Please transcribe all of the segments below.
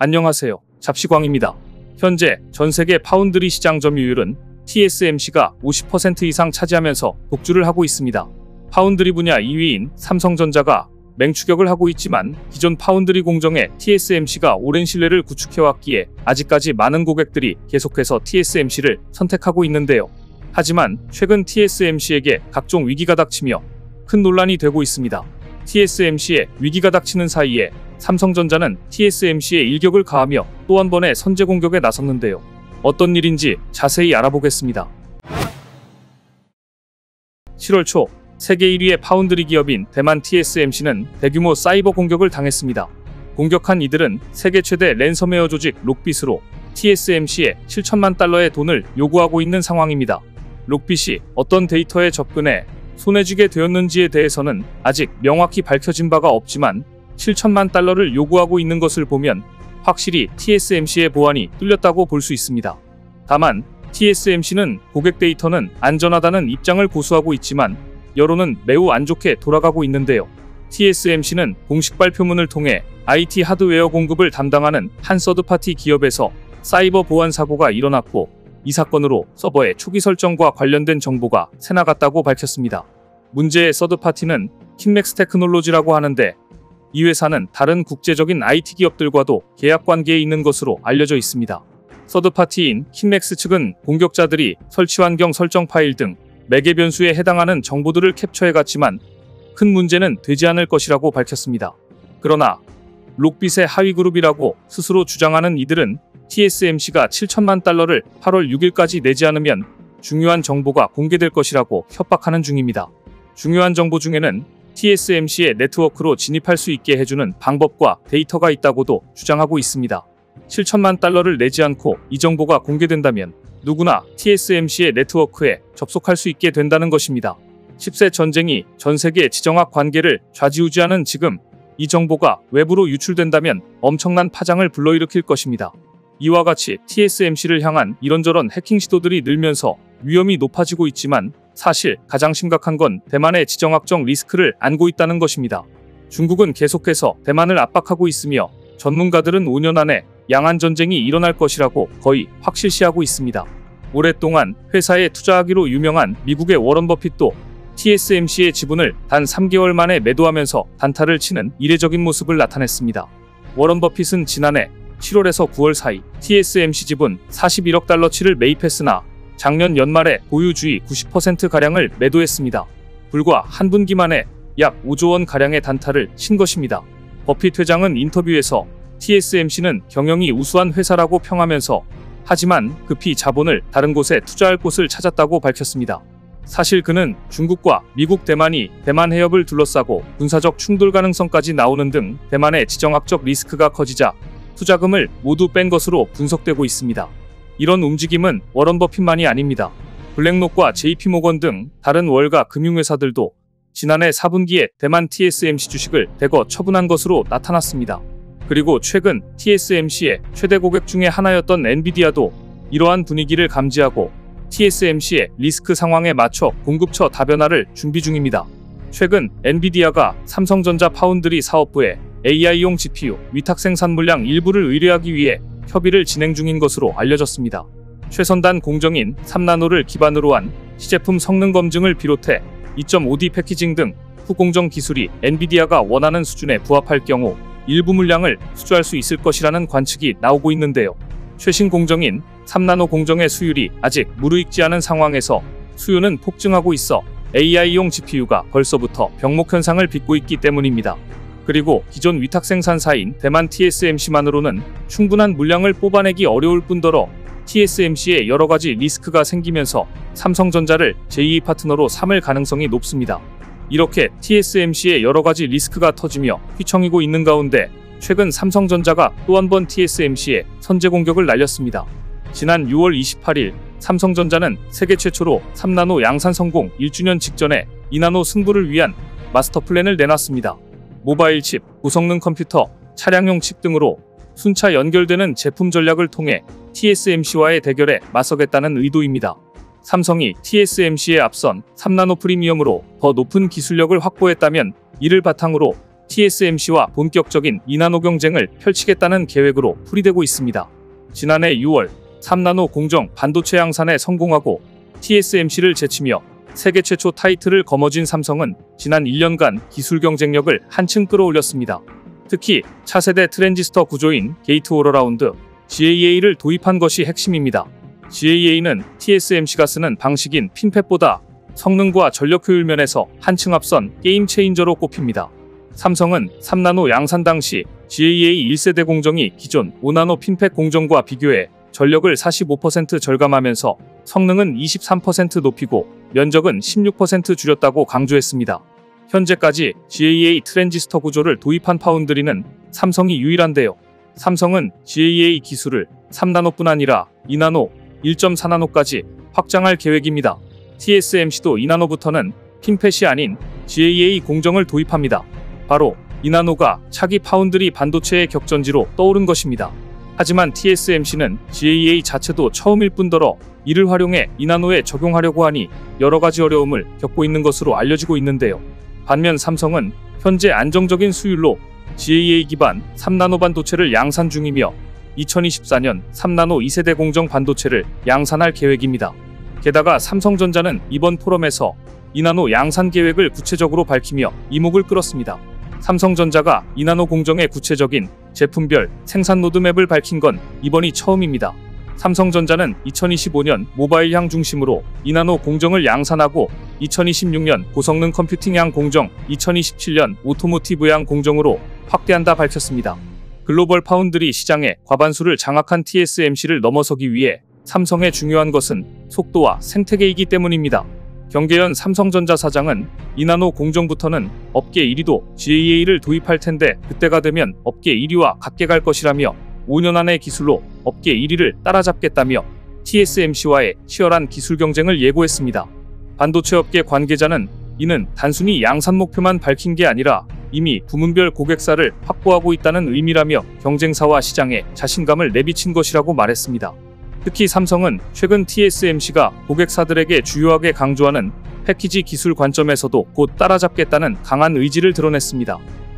안녕하세요. 잡시광입니다. 현재 전세계 파운드리 시장 점유율은 TSMC가 50% 이상 차지하면서 독주를 하고 있습니다. 파운드리 분야 2위인 삼성전자가 맹추격을 하고 있지만 기존 파운드리 공정에 TSMC가 오랜 신뢰를 구축해왔기에 아직까지 많은 고객들이 계속해서 TSMC를 선택하고 있는데요. 하지만 최근 TSMC에게 각종 위기가 닥치며 큰 논란이 되고 있습니다. TSMC에 위기가 닥치는 사이에 삼성전자는 TSMC에 일격을 가하며 또 한 번의 선제 공격에 나섰는데요. 어떤 일인지 자세히 알아보겠습니다. 7월 초 세계 1위의 파운드리 기업인 대만 TSMC는 대규모 사이버 공격을 당했습니다. 공격한 이들은 세계 최대 랜섬웨어 조직 록빗으로 TSMC에 7천만 달러의 돈을 요구하고 있는 상황입니다. 록빗이 어떤 데이터에 접근해 손에 쥐게 되었는지에 대해서는 아직 명확히 밝혀진 바가 없지만 7천만 달러를 요구하고 있는 것을 보면 확실히 TSMC의 보안이 뚫렸다고 볼 수 있습니다. 다만 TSMC는 고객 데이터는 안전하다는 입장을 고수하고 있지만 여론은 매우 안 좋게 돌아가고 있는데요. TSMC는 공식 발표문을 통해 IT 하드웨어 공급을 담당하는 한 서드파티 기업에서 사이버 보안 사고가 일어났고 이 사건으로 서버의 초기 설정과 관련된 정보가 새나갔다고 밝혔습니다. 문제의 서드파티는 킨맥스 테크놀로지라고 하는데 이 회사는 다른 국제적인 IT 기업들과도 계약 관계에 있는 것으로 알려져 있습니다. 서드파티인 킨맥스 측은 공격자들이 설치 환경 설정 파일 등 매개 변수에 해당하는 정보들을 캡처해갔지만 큰 문제는 되지 않을 것이라고 밝혔습니다. 그러나 록빗의 하위 그룹이라고 스스로 주장하는 이들은 TSMC가 7천만 달러를 8월 6일까지 내지 않으면 중요한 정보가 공개될 것이라고 협박하는 중입니다. 중요한 정보 중에는 TSMC의 네트워크로 진입할 수 있게 해주는 방법과 데이터가 있다고도 주장하고 있습니다. 7천만 달러를 내지 않고 이 정보가 공개된다면 누구나 TSMC의 네트워크에 접속할 수 있게 된다는 것입니다. 10세 전쟁이 전 세계 지정학 관계를 좌지우지하는 지금 이 정보가 외부로 유출된다면 엄청난 파장을 불러일으킬 것입니다. 이와 같이 TSMC를 향한 이런저런 해킹 시도들이 늘면서 위험이 높아지고 있지만 사실 가장 심각한 건 대만의 지정학적 리스크를 안고 있다는 것입니다. 중국은 계속해서 대만을 압박하고 있으며 전문가들은 5년 안에 양안 전쟁이 일어날 것이라고 거의 확실시하고 있습니다. 오랫동안 회사에 투자하기로 유명한 미국의 워런 버핏도 TSMC의 지분을 단 3개월 만에 매도하면서 단타를 치는 이례적인 모습을 나타냈습니다. 워런 버핏은 지난해 7월에서 9월 사이 TSMC 지분 41억 달러치를 매입했으나 작년 연말에 보유주의 90%가량을 매도했습니다. 불과 한 분기 만에 약 5조 원가량의 단타를 친 것입니다. 버핏 회장은 인터뷰에서 TSMC는 경영이 우수한 회사라고 평하면서 하지만 급히 자본을 다른 곳에 투자할 곳을 찾았다고 밝혔습니다. 사실 그는 중국과 미국, 대만이 대만 해협을 둘러싸고 군사적 충돌 가능성까지 나오는 등 대만의 지정학적 리스크가 커지자 투자금을 모두 뺀 것으로 분석되고 있습니다. 이런 움직임은 워런 버핏만이 아닙니다. 블랙록과 JP모건 등 다른 월가 금융회사들도 지난해 4분기에 대만 TSMC 주식을 대거 처분한 것으로 나타났습니다. 그리고 최근 TSMC의 최대 고객 중에 하나였던 엔비디아도 이러한 분위기를 감지하고 TSMC의 리스크 상황에 맞춰 공급처 다변화를 준비 중입니다. 최근 엔비디아가 삼성전자 파운드리 사업부에 AI용 GPU 위탁 생산 물량 일부를 의뢰하기 위해 협의를 진행 중인 것으로 알려졌습니다. 최선단 공정인 3나노를 기반으로 한 시제품 성능 검증을 비롯해 2.5D 패키징 등 후공정 기술이 엔비디아가 원하는 수준에 부합할 경우 일부 물량을 수주할 수 있을 것이라는 관측이 나오고 있는데요. 최신 공정인 3나노 공정의 수율이 아직 무르익지 않은 상황에서 수요는 폭증하고 있어 AI용 GPU가 벌써부터 병목 현상을 빚고 있기 때문입니다. 그리고 기존 위탁 생산사인 대만 TSMC만으로는 충분한 물량을 뽑아내기 어려울 뿐더러 TSMC에 여러가지 리스크가 생기면서 삼성전자를 제2 파트너로 삼을 가능성이 높습니다. 이렇게 TSMC에 여러가지 리스크가 터지며 휘청이고 있는 가운데 최근 삼성전자가 또 한 번 TSMC에 선제 공격을 날렸습니다. 지난 6월 28일 삼성전자는 세계 최초로 3나노 양산 성공 1주년 직전에 2나노 승부를 위한 마스터 플랜을 내놨습니다. 모바일 칩, 고성능 컴퓨터, 차량용 칩 등으로 순차 연결되는 제품 전략을 통해 TSMC와의 대결에 맞서겠다는 의도입니다. 삼성이 TSMC에 앞선 3나노 프리미엄으로 더 높은 기술력을 확보했다면 이를 바탕으로 TSMC와 본격적인 2나노 경쟁을 펼치겠다는 계획으로 풀이되고 있습니다. 지난해 6월 3나노 공정 반도체 양산에 성공하고 TSMC를 제치며 세계 최초 타이틀을 거머쥔 삼성은 지난 1년간 기술 경쟁력을 한층 끌어올렸습니다. 특히 차세대 트랜지스터 구조인 게이트-올-어라운드 GAA를 도입한 것이 핵심입니다. GAA는 TSMC가 쓰는 방식인 핀팻보다 성능과 전력 효율 면에서 한층 앞선 게임 체인저로 꼽힙니다. 삼성은 3나노 양산 당시 GAA 1세대 공정이 기존 5나노 핀팻 공정과 비교해 전력을 45% 절감하면서 성능은 23% 높이고 면적은 16% 줄였다고 강조했습니다. 현재까지 GAA 트랜지스터 구조를 도입한 파운드리는 삼성이 유일한데요. 삼성은 GAA 기술을 3나노뿐 아니라 2나노, 1.4나노까지 확장할 계획입니다. TSMC도 2나노부터는 핀팻이 아닌 GAA 공정을 도입합니다. 바로 2나노가 차기 파운드리 반도체의 격전지로 떠오른 것입니다. 하지만 TSMC는 GAA 자체도 처음일 뿐더러 이를 활용해 2나노에 적용하려고 하니 여러 가지 어려움을 겪고 있는 것으로 알려지고 있는데요. 반면 삼성은 현재 안정적인 수율로 GAA 기반 3나노 반도체를 양산 중이며 2024년 3나노 2세대 공정 반도체를 양산할 계획입니다. 게다가 삼성전자는 이번 포럼에서 2나노 양산 계획을 구체적으로 밝히며 이목을 끌었습니다. 삼성전자가 2나노 공정의 구체적인 제품별 생산 로드맵을 밝힌 건 이번이 처음입니다. 삼성전자는 2025년 모바일향 중심으로 2나노 공정을 양산하고 2026년 고성능 컴퓨팅향 공정, 2027년 오토모티브향 공정으로 확대한다 밝혔습니다. 글로벌 파운드리 시장의 과반수를 장악한 TSMC를 넘어서기 위해 삼성의 중요한 것은 속도와 생태계이기 때문입니다. 경계현 삼성전자 사장은 2나노 공정부터는 업계 1위도 GAA를 도입할 텐데 그때가 되면 업계 1위와 같게 갈 것이라며 5년 안의 기술로 업계 1위를 따라잡겠다며 TSMC와의 치열한 기술 경쟁을 예고했습니다. 반도체 업계 관계자는 이는 단순히 양산 목표만 밝힌 게 아니라 이미 부문별 고객사를 확보하고 있다는 의미라며 경쟁사와 시장에 자신감을 내비친 것이라고 말했습니다. 특히 삼성은 최근 TSMC가 고객사들에게 주요하게 강조하는 패키지 기술 관점에서도 곧 따라잡겠다는 강한 의지를 드러냈습니다.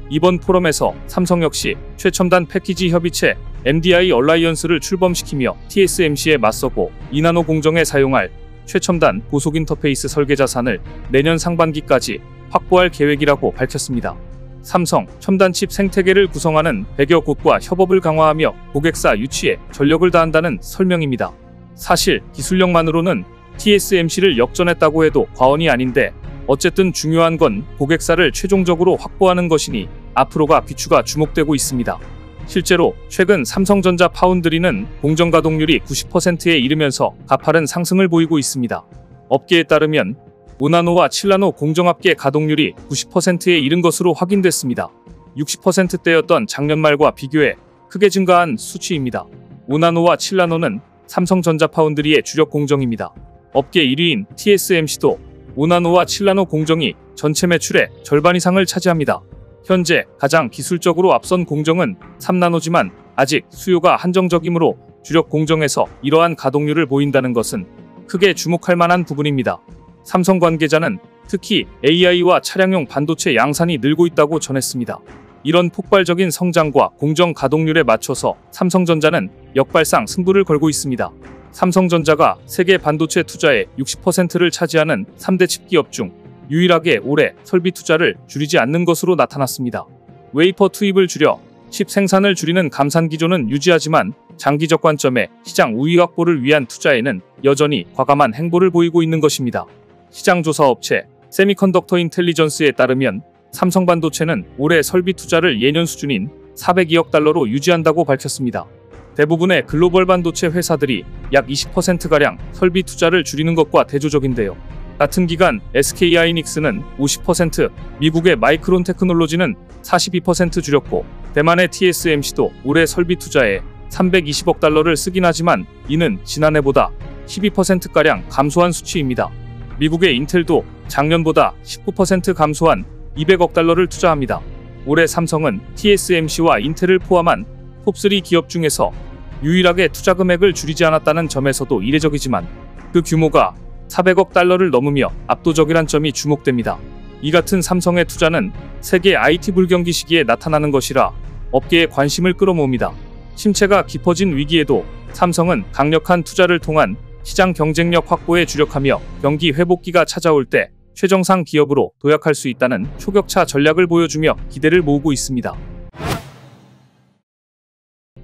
이번 포럼에서 삼성 역시 최첨단 패키지 협의체 MDI 얼라이언스를 출범시키며 TSMC에 맞서고 2나노 공정에 사용할 최첨단 고속 인터페이스 설계 자산을 내년 상반기까지 확보할 계획이라고 밝혔습니다. 삼성, 첨단 칩 생태계를 구성하는 100여 곳과 협업을 강화하며 고객사 유치에 전력을 다한다는 설명입니다. 사실 기술력만으로는 TSMC를 역전했다고 해도 과언이 아닌데 어쨌든 중요한 건 고객사를 최종적으로 확보하는 것이니 앞으로가 귀추가 주목되고 있습니다. 실제로 최근 삼성전자 파운드리는 공정 가동률이 90%에 이르면서 가파른 상승을 보이고 있습니다. 업계에 따르면 5나노와 7나노 공정합계 가동률이 90%에 이른 것으로 확인됐습니다. 60%대였던 작년 말과 비교해 크게 증가한 수치입니다. 5나노와 7나노는 삼성전자 파운드리의 주력 공정입니다. 업계 1위인 TSMC도 5나노와 7나노 공정이 전체 매출의 절반 이상을 차지합니다. 현재 가장 기술적으로 앞선 공정은 3나노지만 아직 수요가 한정적이므로 주력 공정에서 이러한 가동률을 보인다는 것은 크게 주목할 만한 부분입니다. 삼성 관계자는 특히 AI와 차량용 반도체 양산이 늘고 있다고 전했습니다. 이런 폭발적인 성장과 공정 가동률에 맞춰서 삼성전자는 역발상 승부를 걸고 있습니다. 삼성전자가 세계 반도체 투자의 60%를 차지하는 3대 칩기업 중 유일하게 올해 설비 투자를 줄이지 않는 것으로 나타났습니다. 웨이퍼 투입을 줄여 칩 생산을 줄이는 감산 기조는 유지하지만 장기적 관점에 시장 우위 확보를 위한 투자에는 여전히 과감한 행보를 보이고 있는 것입니다. 시장조사 업체 세미컨덕터 인텔리전스에 따르면 삼성반도체는 올해 설비 투자를 예년 수준인 402억 달러로 유지한다고 밝혔습니다. 대부분의 글로벌 반도체 회사들이 약 20%가량 설비 투자를 줄이는 것과 대조적인데요. 같은 기간 SK하이닉스는 50%, 미국의 마이크론 테크놀로지는 42% 줄였고 대만의 TSMC도 올해 설비 투자에 320억 달러를 쓰긴 하지만 이는 지난해보다 12%가량 감소한 수치입니다. 미국의 인텔도 작년보다 19% 감소한 200억 달러를 투자합니다. 올해 삼성은 TSMC와 인텔을 포함한 톱3 기업 중에서 유일하게 투자 금액을 줄이지 않았다는 점에서도 이례적이지만 그 규모가 400억 달러를 넘으며 압도적이란 점이 주목됩니다. 이 같은 삼성의 투자는 세계 IT 불경기 시기에 나타나는 것이라 업계의 관심을 끌어모읍니다. 침체가 깊어진 위기에도 삼성은 강력한 투자를 통한 시장 경쟁력 확보에 주력하며 경기 회복기가 찾아올 때 최정상 기업으로 도약할 수 있다는 초격차 전략을 보여주며 기대를 모으고 있습니다.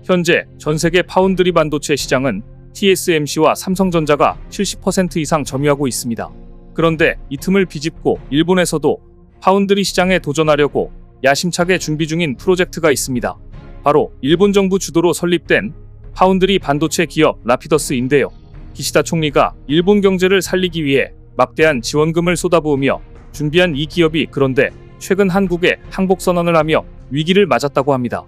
현재 전세계 파운드리 반도체 시장은 TSMC와 삼성전자가 70% 이상 점유하고 있습니다. 그런데 이 틈을 비집고 일본에서도 파운드리 시장에 도전하려고 야심차게 준비 중인 프로젝트가 있습니다. 바로 일본 정부 주도로 설립된 파운드리 반도체 기업 라피더스인데요. 기시다 총리가 일본 경제를 살리기 위해 막대한 지원금을 쏟아부으며 준비한 이 기업이 그런데 최근 한국에 항복 선언을 하며 위기를 맞았다고 합니다.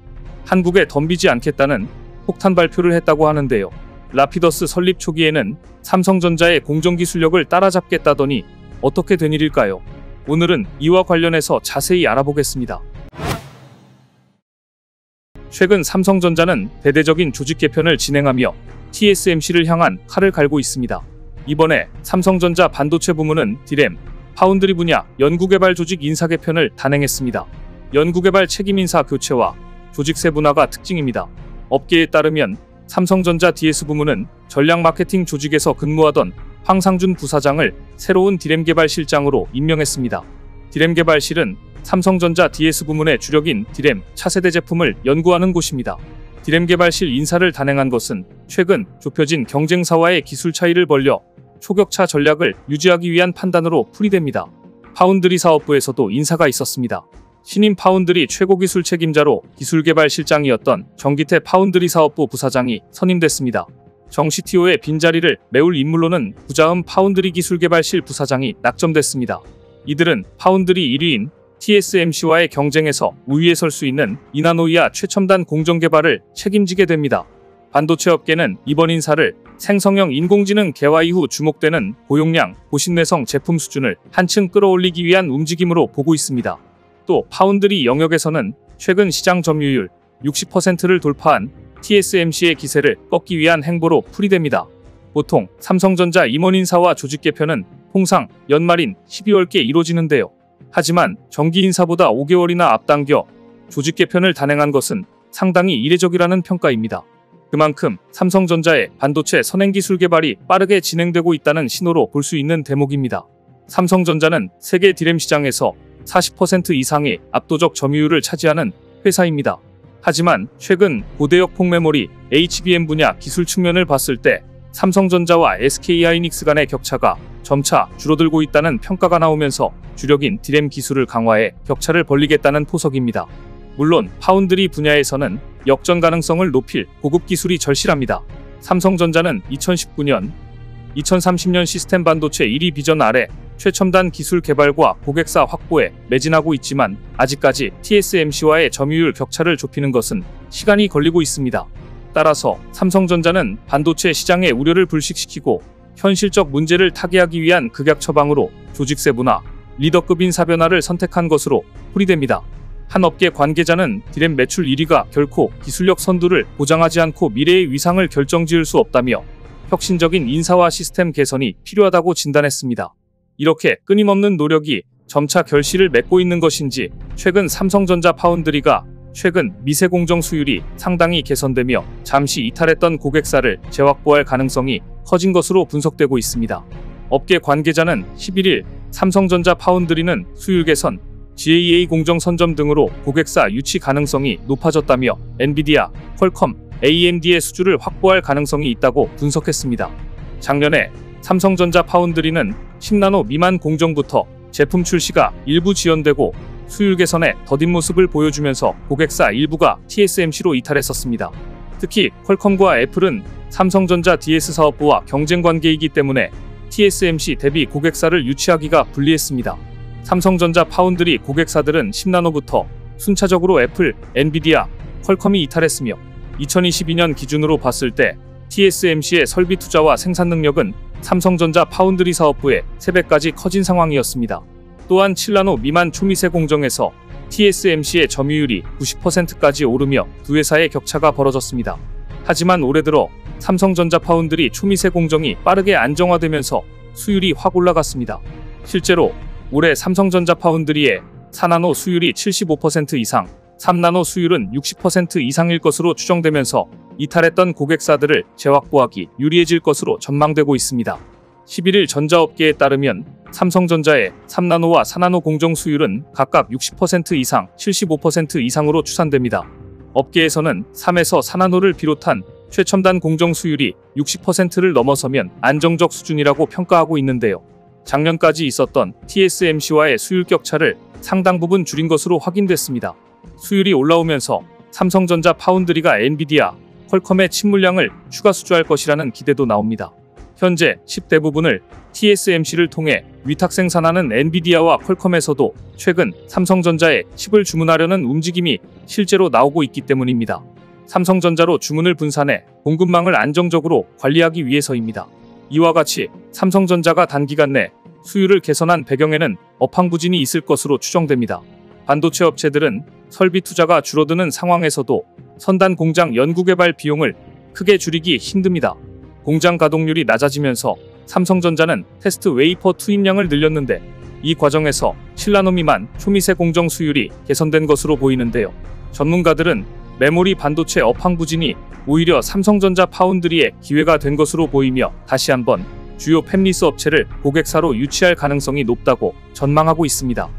한국에 덤비지 않겠다는 폭탄 발표를 했다고 하는데요. 라피더스 설립 초기에는 삼성전자의 공정기술력을 따라잡겠다더니 어떻게 된 일일까요? 오늘은 이와 관련해서 자세히 알아보겠습니다. 최근 삼성전자는 대대적인 조직 개편을 진행하며 TSMC를 향한 칼을 갈고 있습니다. 이번에 삼성전자 반도체 부문은 디램, 파운드리 분야 연구개발 조직 인사 개편을 단행했습니다. 연구개발 책임인사 교체와 조직 세분화가 특징입니다. 업계에 따르면 삼성전자 DS 부문은 전략 마케팅 조직에서 근무하던 황상준 부사장을 새로운 디램 개발실장으로 임명했습니다. 디램 개발실은 삼성전자 DS 부문의 주력인 디램 차세대 제품을 연구하는 곳입니다. 디램 개발실 인사를 단행한 것은 최근 좁혀진 경쟁사와의 기술 차이를 벌려 초격차 전략을 유지하기 위한 판단으로 풀이됩니다. 파운드리 사업부에서도 인사가 있었습니다. 신임 파운드리 최고기술 책임자로 기술개발실장이었던 정기태 파운드리 사업부 부사장이 선임됐습니다. 정 CTO의 빈자리를 메울 인물로는 부자음 파운드리 기술개발실 부사장이 낙점됐습니다. 이들은 파운드리 1위인 TSMC와의 경쟁에서 우위에 설 수 있는 이나노이아 최첨단 공정개발을 책임지게 됩니다. 반도체 업계는 이번 인사를 생성형 인공지능 개화 이후 주목되는 고용량, 고신내성 제품 수준을 한층 끌어올리기 위한 움직임으로 보고 있습니다. 또 파운드리 영역에서는 최근 시장 점유율 60%를 돌파한 TSMC의 기세를 꺾기 위한 행보로 풀이됩니다. 보통 삼성전자 임원 인사와 조직 개편은 통상 연말인 12월께 이루어지는데요. 하지만 정기 인사보다 5개월이나 앞당겨 조직 개편을 단행한 것은 상당히 이례적이라는 평가입니다. 그만큼 삼성전자의 반도체 선행기술 개발이 빠르게 진행되고 있다는 신호로 볼 수 있는 대목입니다. 삼성전자는 세계 디램 시장에서 40% 이상의 압도적 점유율을 차지하는 회사입니다. 하지만 최근 고대역 폭메모리 HBM 분야 기술 측면을 봤을 때 삼성전자와 SK하이닉스 간의 격차가 점차 줄어들고 있다는 평가가 나오면서 주력인 디램 기술을 강화해 격차를 벌리겠다는 포석입니다. 물론 파운드리 분야에서는 역전 가능성을 높일 고급 기술이 절실합니다. 삼성전자는 2019년, 2030년 시스템 반도체 1위 비전 아래 최첨단 기술 개발과 고객사 확보에 매진하고 있지만 아직까지 TSMC와의 점유율 격차를 좁히는 것은 시간이 걸리고 있습니다. 따라서 삼성전자는 반도체 시장의 우려를 불식시키고 현실적 문제를 타개하기 위한 극약 처방으로 조직 세분화, 리더급 인사 변화를 선택한 것으로 풀이됩니다. 한 업계 관계자는 디램 매출 1위가 결코 기술력 선두를 보장하지 않고 미래의 위상을 결정지을 수 없다며 혁신적인 인사와 시스템 개선이 필요하다고 진단했습니다. 이렇게 끊임없는 노력이 점차 결실을 맺고 있는 것인지 최근 삼성전자 파운드리가 최근 미세 공정 수율이 상당히 개선되며 잠시 이탈했던 고객사를 재확보할 가능성이 커진 것으로 분석되고 있습니다. 업계 관계자는 11일 삼성전자 파운드리는 수율 개선, GAA 공정 선점 등으로 고객사 유치 가능성이 높아졌다며 엔비디아, 퀄컴, AMD의 수주를 확보할 가능성이 있다고 분석했습니다. 작년에 삼성전자 파운드리는 10나노 미만 공정부터 제품 출시가 일부 지연되고 수율 개선에 더딘 모습을 보여주면서 고객사 일부가 TSMC로 이탈했었습니다. 특히 퀄컴과 애플은 삼성전자 DS 사업부와 경쟁 관계이기 때문에 TSMC 대비 고객사를 유치하기가 불리했습니다. 삼성전자 파운드리 고객사들은 10나노부터 순차적으로 애플, 엔비디아, 퀄컴이 이탈했으며 2022년 기준으로 봤을 때 TSMC의 설비 투자와 생산 능력은 삼성전자 파운드리 사업부의 3배까지 커진 상황이었습니다. 또한 7나노 미만 초미세 공정에서 TSMC의 점유율이 90%까지 오르며 두 회사의 격차가 벌어졌습니다. 하지만 올해 들어 삼성전자 파운드리 초미세 공정이 빠르게 안정화되면서 수율이 확 올라갔습니다. 실제로 올해 삼성전자 파운드리의 4나노 수율이 75% 이상, 3나노 수율은 60% 이상일 것으로 추정되면서 이탈했던 고객사들을 재확보하기 유리해질 것으로 전망되고 있습니다. 11일 전자업계에 따르면 삼성전자의 3나노와 4나노 공정 수율은 각각 60% 이상, 75% 이상으로 추산됩니다. 업계에서는 3에서 4나노를 비롯한 최첨단 공정 수율이 60%를 넘어서면 안정적 수준이라고 평가하고 있는데요. 작년까지 있었던 TSMC와의 수율 격차를 상당 부분 줄인 것으로 확인됐습니다. 수율이 올라오면서 삼성전자 파운드리가 엔비디아, 퀄컴의 칩 물량을 추가 수주할 것이라는 기대도 나옵니다. 현재 칩 대부분을 TSMC를 통해 위탁 생산하는 엔비디아와 퀄컴에서도 최근 삼성전자에 칩을 주문하려는 움직임이 실제로 나오고 있기 때문입니다. 삼성전자로 주문을 분산해 공급망을 안정적으로 관리하기 위해서입니다. 이와 같이 삼성전자가 단기간 내 수율을 개선한 배경에는 업황부진이 있을 것으로 추정됩니다. 반도체 업체들은 설비 투자가 줄어드는 상황에서도 선단 공장 연구개발 비용을 크게 줄이기 힘듭니다. 공장 가동률이 낮아지면서 삼성전자는 테스트 웨이퍼 투입량을 늘렸는데 이 과정에서 7나노 미만 초미세 공정 수율이 개선된 것으로 보이는데요. 전문가들은 메모리 반도체 업황부진이 오히려 삼성전자 파운드리의 기회가 된 것으로 보이며 다시 한번 주요 팹리스 업체를 고객사로 유치할 가능성이 높다고 전망하고 있습니다.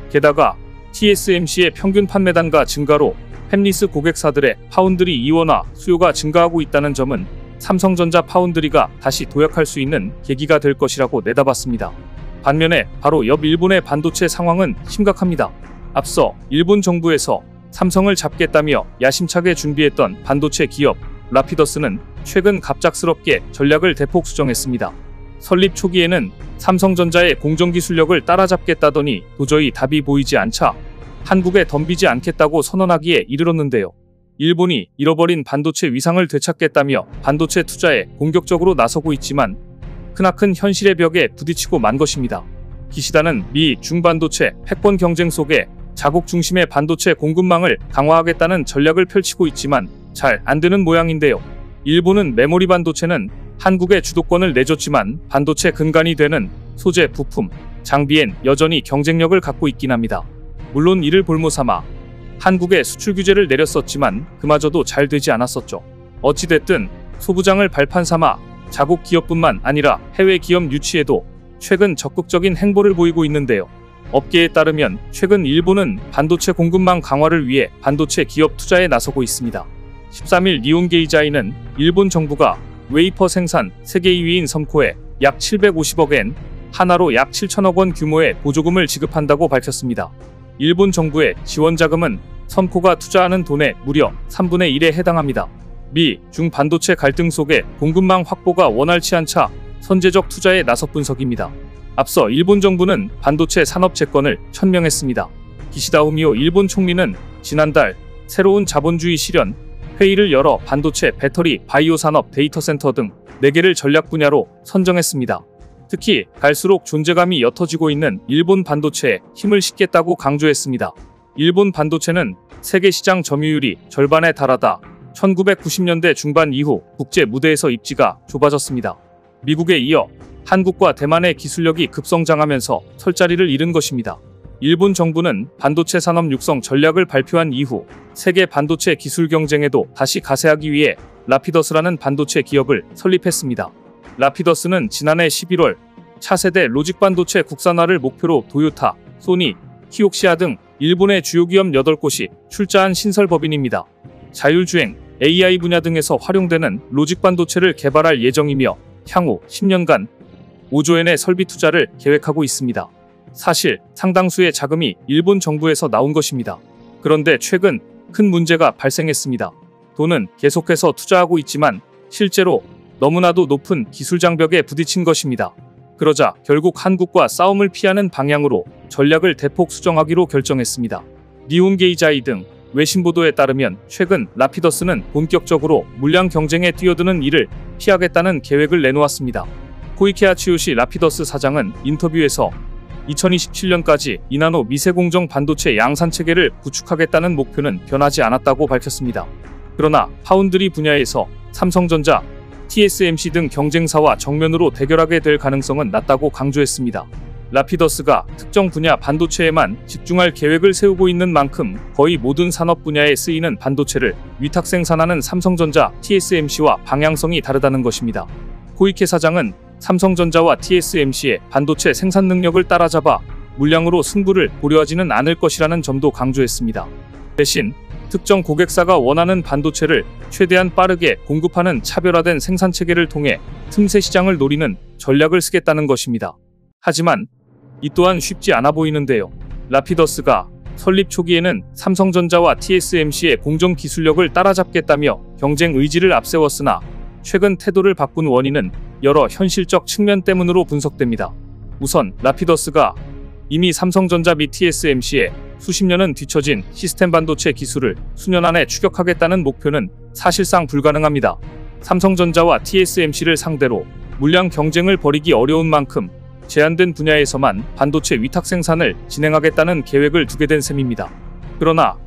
게다가 TSMC의 평균 판매 단가 증가로 팹리스 고객사들의 파운드리 이원화 수요가 증가하고 있다는 점은 삼성전자 파운드리가 다시 도약할 수 있는 계기가 될 것이라고 내다봤습니다. 반면에 바로 옆 일본의 반도체 상황은 심각합니다. 앞서 일본 정부에서 삼성을 잡겠다며 야심차게 준비했던 반도체 기업 라피더스는 최근 갑작스럽게 전략을 대폭 수정했습니다. 설립 초기에는 삼성전자의 공정기술력을 따라잡겠다더니 도저히 답이 보이지 않자 한국에 덤비지 않겠다고 선언하기에 이르렀는데요. 일본이 잃어버린 반도체 위상을 되찾겠다며 반도체 투자에 공격적으로 나서고 있지만 크나큰 현실의 벽에 부딪히고 만 것입니다. 기시다는 미, 중 반도체 패권 경쟁 속에 자국 중심의 반도체 공급망을 강화하겠다는 전략을 펼치고 있지만 잘 안되는 모양인데요. 일본은 메모리 반도체는 한국에 주도권을 내줬지만 반도체 근간이 되는 소재, 부품, 장비엔 여전히 경쟁력을 갖고 있긴 합니다. 물론 이를 볼모삼아 한국에 수출 규제를 내렸었지만 그마저도 잘 되지 않았었죠. 어찌됐든 소부장을 발판 삼아 자국 기업뿐만 아니라 해외 기업 유치에도 최근 적극적인 행보를 보이고 있는데요. 업계에 따르면 최근 일본은 반도체 공급망 강화를 위해 반도체 기업 투자에 나서고 있습니다. 13일 니온게이자이는 일본 정부가 웨이퍼 생산 세계 2위인 섬코에 약 750억 엔, 하나로 약 7천억 원 규모의 보조금을 지급한다고 밝혔습니다. 일본 정부의 지원 자금은 섬코가 투자하는 돈의 무려 3분의 1에 해당합니다. 미, 중 반도체 갈등 속에 공급망 확보가 원활치 않자 선제적 투자에 나섰 분석입니다. 앞서 일본 정부는 반도체 산업 재건을 천명했습니다. 기시다 후미오 일본 총리는 지난달 새로운 자본주의 실현 회의를 열어 반도체, 배터리, 바이오 산업, 데이터 센터 등 4개를 전략 분야로 선정했습니다. 특히 갈수록 존재감이 옅어지고 있는 일본 반도체에 힘을 싣겠다고 강조했습니다. 일본 반도체는 세계 시장 점유율이 절반에 달하다 1990년대 중반 이후 국제 무대에서 입지가 좁아졌습니다. 미국에 이어 한국과 대만의 기술력이 급성장하면서 설 자리를 잃은 것입니다. 일본 정부는 반도체 산업 육성 전략을 발표한 이후 세계 반도체 기술 경쟁에도 다시 가세하기 위해 라피더스라는 반도체 기업을 설립했습니다. 라피더스는 지난해 11월 차세대 로직 반도체 국산화를 목표로 도요타, 소니, 키옥시아 등 일본의 주요 기업 8곳이 출자한 신설법인입니다. 자율주행, AI 분야 등에서 활용되는 로직 반도체를 개발할 예정이며 향후 10년간 5조엔의 설비 투자를 계획하고 있습니다. 사실 상당수의 자금이 일본 정부에서 나온 것입니다. 그런데 최근 큰 문제가 발생했습니다. 돈은 계속해서 투자하고 있지만 실제로 너무나도 높은 기술 장벽에 부딪힌 것입니다. 그러자 결국 한국과 싸움을 피하는 방향으로 전략을 대폭 수정하기로 결정했습니다. 니온게이자이 등 외신 보도에 따르면 최근 라피더스는 본격적으로 물량 경쟁에 뛰어드는 일을 피하겠다는 계획을 내놓았습니다. 코이케 아치요시 라피더스 사장은 인터뷰에서 2027년까지 2나노 미세공정 반도체 양산체계를 구축하겠다는 목표는 변하지 않았다고 밝혔습니다. 그러나 파운드리 분야에서 삼성전자, TSMC 등 경쟁사와 정면으로 대결하게 될 가능성은 낮다고 강조했습니다. 라피더스가 특정 분야 반도체에만 집중할 계획을 세우고 있는 만큼 거의 모든 산업 분야에 쓰이는 반도체를 위탁 생산하는 삼성전자, TSMC와 방향성이 다르다는 것입니다. 코이케 사장은 삼성전자와 TSMC의 반도체 생산 능력을 따라잡아 물량으로 승부를 보려하지는 않을 것이라는 점도 강조했습니다. 대신 특정 고객사가 원하는 반도체를 최대한 빠르게 공급하는 차별화된 생산체계를 통해 틈새 시장을 노리는 전략을 쓰겠다는 것입니다. 하지만 이 또한 쉽지 않아 보이는데요. 라피더스가 설립 초기에는 삼성전자와 TSMC의 공정 기술력을 따라잡겠다며 경쟁 의지를 앞세웠으나 최근 태도를 바꾼 원인은 여러 현실적 측면 때문으로 분석됩니다. 우선 라피더스가 이미 삼성전자 및 TSMC의 수십 년은 뒤처진 시스템 반도체 기술을 수년 안에 추격하겠다는 목표는 사실상 불가능합니다. 삼성전자와 TSMC를 상대로 물량 경쟁을 벌이기 어려운 만큼 제한된 분야에서만 반도체 위탁 생산을 진행하겠다는 계획을 두게 된 셈입니다. 그러나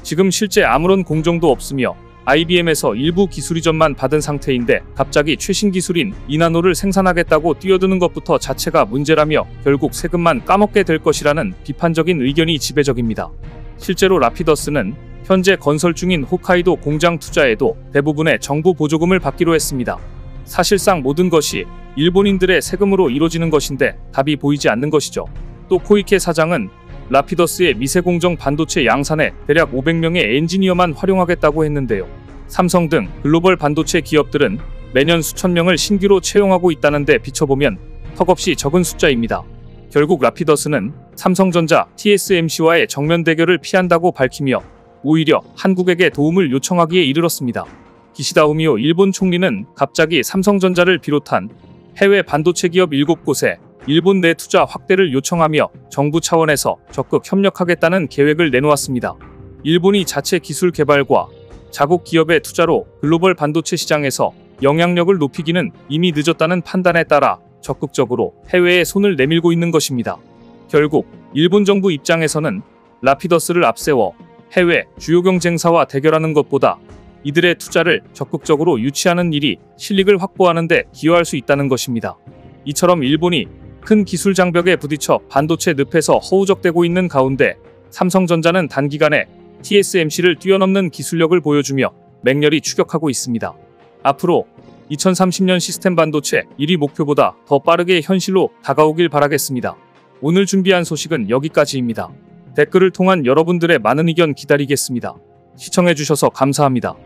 지금 실제 아무런 공정도 없으며 IBM에서 일부 기술 이전만 받은 상태인데 갑자기 최신 기술인 2나노를 생산하겠다고 뛰어드는 것부터 자체가 문제라며 결국 세금만 까먹게 될 것이라는 비판적인 의견이 지배적입니다. 실제로 라피더스는 현재 건설 중인 홋카이도 공장 투자에도 대부분의 정부 보조금을 받기로 했습니다. 사실상 모든 것이 일본인들의 세금으로 이루어지는 것인데 답이 보이지 않는 것이죠. 또 코이케 사장은 라피더스의 미세공정 반도체 양산에 대략 500명의 엔지니어만 활용하겠다고 했는데요. 삼성 등 글로벌 반도체 기업들은 매년 수천 명을 신규로 채용하고 있다는데 비춰보면 턱없이 적은 숫자입니다. 결국 라피더스는 삼성전자, TSMC와의 정면 대결을 피한다고 밝히며 오히려 한국에게 도움을 요청하기에 이르렀습니다. 기시다 후미오 일본 총리는 갑자기 삼성전자를 비롯한 해외 반도체 기업 7곳에 일본 내 투자 확대를 요청하며 정부 차원에서 적극 협력하겠다는 계획을 내놓았습니다. 일본이 자체 기술 개발과 자국 기업의 투자로 글로벌 반도체 시장에서 영향력을 높이기는 이미 늦었다는 판단에 따라 적극적으로 해외에 손을 내밀고 있는 것입니다. 결국 일본 정부 입장에서는 라피더스를 앞세워 해외 주요 경쟁사와 대결하는 것보다 이들의 투자를 적극적으로 유치하는 일이 실익을 확보하는 데 기여할 수 있다는 것입니다. 이처럼 일본이 큰 기술 장벽에 부딪혀 반도체 늪에서 허우적대고 있는 가운데 삼성전자는 단기간에 TSMC를 뛰어넘는 기술력을 보여주며 맹렬히 추격하고 있습니다. 앞으로 2030년 시스템 반도체 1위 목표보다 더 빠르게 현실로 다가오길 바라겠습니다. 오늘 준비한 소식은 여기까지입니다. 댓글을 통한 여러분들의 많은 의견 기다리겠습니다. 시청해주셔서 감사합니다.